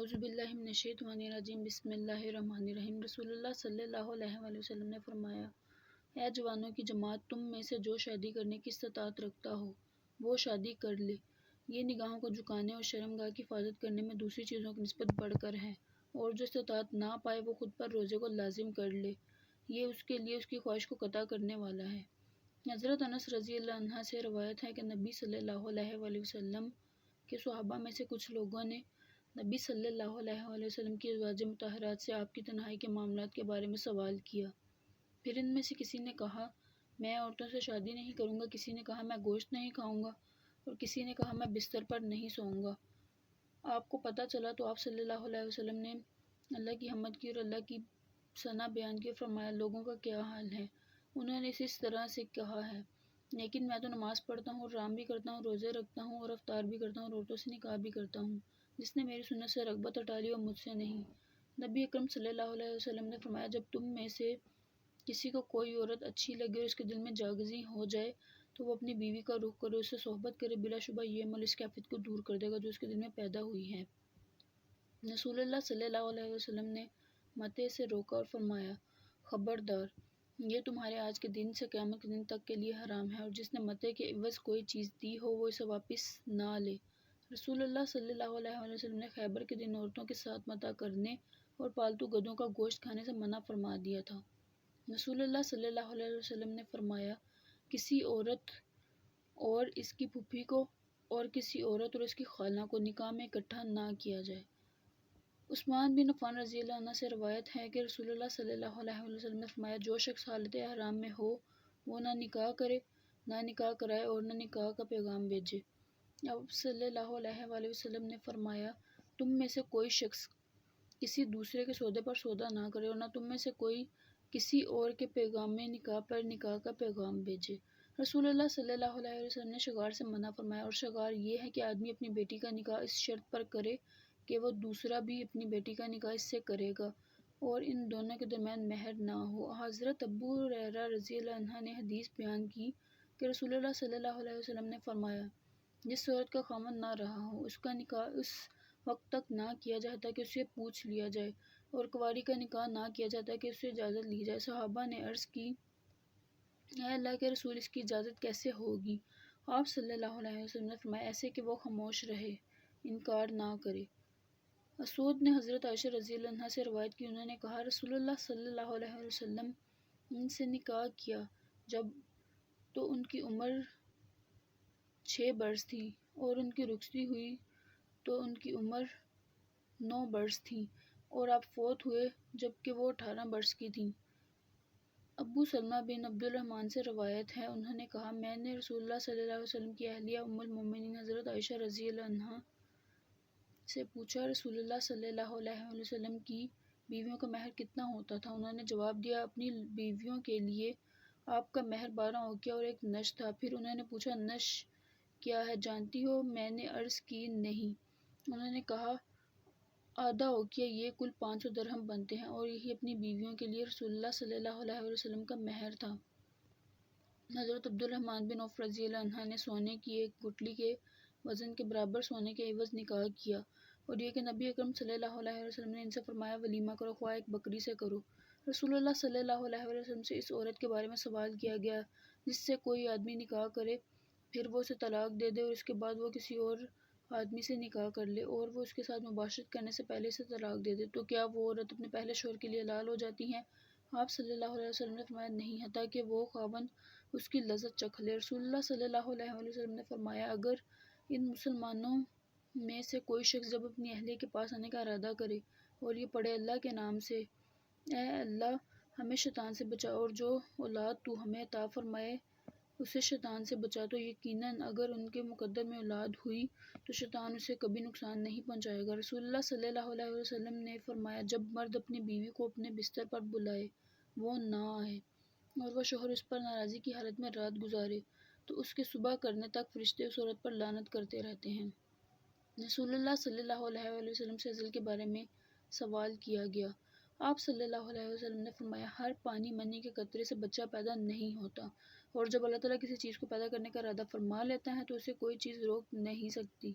اعوذ باللہ من الشیطان الرجیم بسم اللہ الرحمن الرحیم۔ رسول اللہ صلی اللہ علیہ وآلہ وسلم نے فرمایا، اے جوانوں کی جماعت، تم میں سے جو شادی کرنے کی استطاعت رکھتا ہو وہ شادی کر لے۔ یہ نگاہوں کو جھکانے اور شرمگاہ کی حفاظت کرنے میں دوسری چیزوں کی نسبت بڑھ کر ہے، اور جو استطاعت نہ پائے وہ خود پر روزے کو لازم کر لے، یہ اس کے لیے اس کی خواہش کو قطع کرنے والا ہے۔ حضرت انس رضی اللہ عنہ سے روایت ہے کہ نبی صلی اللہ علیہ وآلہ وسلم کے صحابہ میں سے کچھ لوگوں نے نبی صلی اللہ علیہ وآلہ وسلم کی ازواج مطہرات سے آپ کی تنہائی کے معاملات کے بارے میں سوال کیا۔ پھر ان میں سے کسی نے کہا، میں عورتوں سے شادی نہیں کروں گا، کسی نے کہا میں گوشت نہیں کھاؤں گا، اور کسی نے کہا میں بستر پر نہیں سوؤں گا۔ آپ کو پتہ چلا تو آپ صلی اللہ علیہ وسلم نے اللہ کی حمد کی اور اللہ کی ثنا بیان کی اور فرمایا، لوگوں کا کیا حال ہے؟ انہوں نے اس طرح سے کہا ہے، لیکن میں تو نماز پڑھتا ہوں اور رام بھی کرتا ہوں، روزے رکھتا ہوں اور افطار بھی کرتا ہوں اور عورتوں سے نکاح بھی کرتا ہوں۔ جس نے میری سنت سے رغبت ہٹا لی وہ مجھ سے نہیں۔ نبی اکرم صلی اللہ علیہ وسلم نے فرمایا، جب تم میں سے کسی کو کوئی عورت اچھی لگے اور اس کے دل میں جاگزی ہو جائے تو وہ اپنی بیوی کا رخ کرے، اس سے صحبت کرے، بلا شبہ یہ عمل اس کیفیت کو دور کر دے گا جو اس کے دل میں پیدا ہوئی ہے۔ رسول اللہ صلی اللہ علیہ وسلم نے متے سے روکا اور فرمایا، خبردار، یہ تمہارے آج کے دن سے قیامت کے دن تک کے لیے حرام ہے، اور جس نے متے کے عوض کوئی چیز دی ہو وہ اسے واپس نہ لے۔ رسول اللہ صلی اللہ علیہ وسلم نے خیبر کے دن عورتوں کے ساتھ متع کرنے اور پالتو گدھوں کا گوشت کھانے سے منع فرما دیا تھا۔ رسول اللہ صلی اللہ علیہ وسلم نے فرمایا، کسی عورت اور اس کی پھوپھی کو اور کسی عورت اور اس کی خالہ کو نکاح میں اکٹھا نہ کیا جائے۔ عثمان بن عفان رضی اللہ عنہ سے روایت ہے کہ رسول اللہ صلی اللہ علیہ وسلم نے فرمایا، جو شخص حالت احرام میں ہو وہ نہ نکاح کرے، نہ نکاح کرائے اور نہ نکاح کا پیغام بھیجے۔ اب صلی اللہ علیہ وآلہ وسلم نے فرمایا، تم میں سے کوئی شخص کسی دوسرے کے سودے پر سودا نہ کرے اور نہ تم میں سے کوئی کسی اور کے پیغام نکاح پر نکاح کا پیغام بھیجے۔ رسول اللہ صلی اللہ علیہ وسلم نے شغار سے منع فرمایا، اور شغار یہ ہے کہ آدمی اپنی بیٹی کا نکاح اس شرط پر کرے کہ وہ دوسرا بھی اپنی بیٹی کا نکاح اس سے کرے گا اور ان دونوں کے درمیان مہر نہ ہو۔ حضرت ابو ہریرہ رضی اللہ عنہ نے حدیث بیان کی کہ رسول اللہ صلی اللہ علیہ وسلم نے فرمایا، جس عورت کا خاوند نہ رہا ہو اس کا نکاح اس وقت تک نہ کیا جاتا کہ اسے پوچھ لیا جائے، اور کنواری کا نکاح نہ کیا جاتا کہ اس سے اجازت لی جائے۔ صحابہ نے عرض کی، اے اللہ کے رسول، اس کی اجازت کیسے ہوگی؟ آپ صلی اللہ علیہ وسلم نے فرمایا، ایسے کہ وہ خاموش رہے، انکار نہ کرے۔ اسود نے حضرت عائشہ رضی اللہ عنہا سے روایت کی، انہوں نے کہا، رسول اللہ صلی اللہ علیہ وسلم ان سے نکاح کیا جب تو ان کی عمر 6 برس تھی، اور ان کی رخصتی ہوئی تو ان کی عمر 9 برس تھی، اور آپ فوت ہوئے جب کہ وہ 18 برس کی تھیں۔ ابو سلمہ بن عبد الرحمن سے روایت ہے، انہوں نے کہا، میں نے رسول اللہ صلی اللہ علیہ وسلم کی اہلیہ ام المومنین حضرت عائشہ رضی اللہ عنہا سے پوچھا، رسول اللہ صلی اللہ علیہ وسلم کی بیویوں کا مہر کتنا ہوتا تھا؟ انہوں نے جواب دیا، اپنی بیویوں کے لیے آپ کا مہر 12 اوقیہ اور 1 نش تھا۔ پھر انہوں نے پوچھا، نش کیا ہے جانتی ہو؟ میں نے عرض کی، نہیں۔ انہوں نے کہا، آدھا اوقیہ، یہ کل 500 درہم بنتے ہیں، اور یہی اپنی بیویوں کے لیے رسول اللہ صلی اللہ علیہ وسلم کا مہر تھا۔ حضرت عبد الرحمن بن عوف رضی اللہ عنہ نے سونے کی ایک گٹھلی کے وزن کے برابر سونے کے عوض نکاح کیا، اور یہ کہ نبی اکرم صلی اللہ علیہ وسلم نے ان سے فرمایا، ولیمہ کرو، خواہ ایک بکری سے کرو۔ رسول اللہ صلی اللہ علیہ وسلم سے اس عورت کے بارے میں سوال کیا گیا جس سے کوئی آدمی نکاح کرے، پھر وہ اسے طلاق دے دے اور اس کے بعد وہ کسی اور آدمی سے نکاح کر لے اور وہ اس کے ساتھ مباشرت کرنے سے پہلے اسے طلاق دے دے، تو کیا وہ عورت اپنے پہلے شوہر کے لیے حلال ہو جاتی ہے؟ آپ صلی اللہ علیہ وسلم نے فرمایا، نہیں، حتیٰ کہ وہ خاوند اس کی لذت چکھ لے۔ رسول اللہ صلی اللہ علیہ وسلم نے فرمایا، اگر ان مسلمانوں میں سے کوئی شخص جب اپنی اہلیہ کے پاس آنے کا ارادہ کرے اور یہ پڑھے، اللہ کے نام سے، اے اللہ ہمیں شیطان سے بچا، اور جو اولاد تو ہمیں عطا فرمائے اسے شیطان سے بچا، تو یقیناً اگر ان کے مقدر میں اولاد ہوئی تو شیطان اسے کبھی نقصان نہیں پہنچائے گا۔ رسول اللہ صلی اللہ علیہ وسلم نے فرمایا، جب مرد اپنی بیوی کو اپنے بستر پر بلائے وہ نہ آئے اور وہ شوہر اس پر ناراضی کی حالت میں رات گزارے تو اس کے صبح کرنے تک فرشتے اس عورت پر لعنت کرتے رہتے ہیں۔ رسول اللہ صلی اللہ علیہ وسلم سے ازل کے بارے میں سوال کیا گیا۔ آپ صلی اللہ علیہ وسلم نے فرمایا، ہر پانی منی کے قطرے سے بچہ پیدا نہیں ہوتا، اور جب اللہ تعالیٰ کسی چیز کو پیدا کرنے کا ارادہ فرما لیتا ہے تو اسے کوئی چیز روک نہیں سکتی۔